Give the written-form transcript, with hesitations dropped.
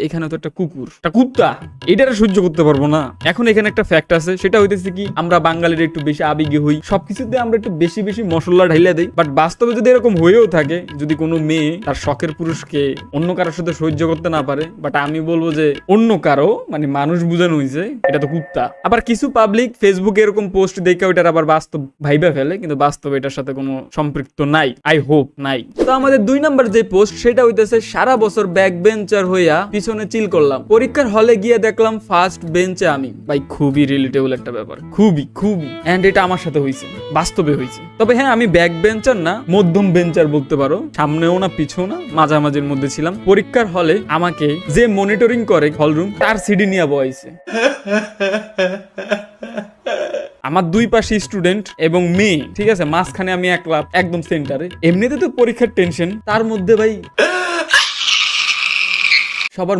এখানে তো একটা কুকুর, একটা কুত্তা, এটারে সহ্য করতে পারবো না। এখন এখানে একটা ফ্যাক্ট আছে, সেটা হইতেছে কি, আমরা বাঙালিরা একটু বেশি আবেগী হই, সবকিছুতে আমরা একটু বেশি বেশি মশলা ঢাইলা দেই। বাট বাস্তবে যদি এরকম হয়েও থাকে, যদি কোনো মেয়ে তার শখের পুরুষকে অন্য কারোর সাথে সহ্য করতে না পারে, বাট আমি বলবো যে অন্য কারো মানে মানুষ বুঝানো হয়েছে, এটা তো কুত্তা। আবার কিছু পাবলিক ফেসবুকে এরকম পোস্ট দেখে ওইটার আবার বাস্তব ভাইবা ফেলে, কিন্তু বাস্তবে এটার সাথে কোনো সম্পৃক্ত নাই, আই হোপ নাই। তো আমাদের 2 নাম্বার যে পোস্ট, সেটা হইতেছে সারা বছর ব্যাক বেঞ্চার হইয়া পিছনে চিল করলাম, পরীক্ষার হলে গিয়ে দেখলাম ফার্স্ট বেঞ্চে আমি। ভাই খুবই রিলেটেবল একটা ব্যাপার, খুবই খুবই, এন্ড এটা আমার সাথে হয়েছে, বাস্তবে হয়েছে। তবে হ্যাঁ, আমি ব্যাক বেঞ্চার না, মধ্যম বেঞ্চার বলতে পারো, সামনেও না পিছনেও না, মাঝামাঝির মধ্যে ছিলাম। পরীক্ষার হলে আমাকে যে মনিটরিং করে হলরুম, তার সিডি নিয়ে বয়াইছে। আমার 2 পাশে স্টুডেন্ট এবং মেয়ে, ঠিক আছে, মাঝখানে আমি একলা একদম সেন্টারে। এমনিতে তো পরীক্ষার টেনশন, তার মধ্যে ভাই সবার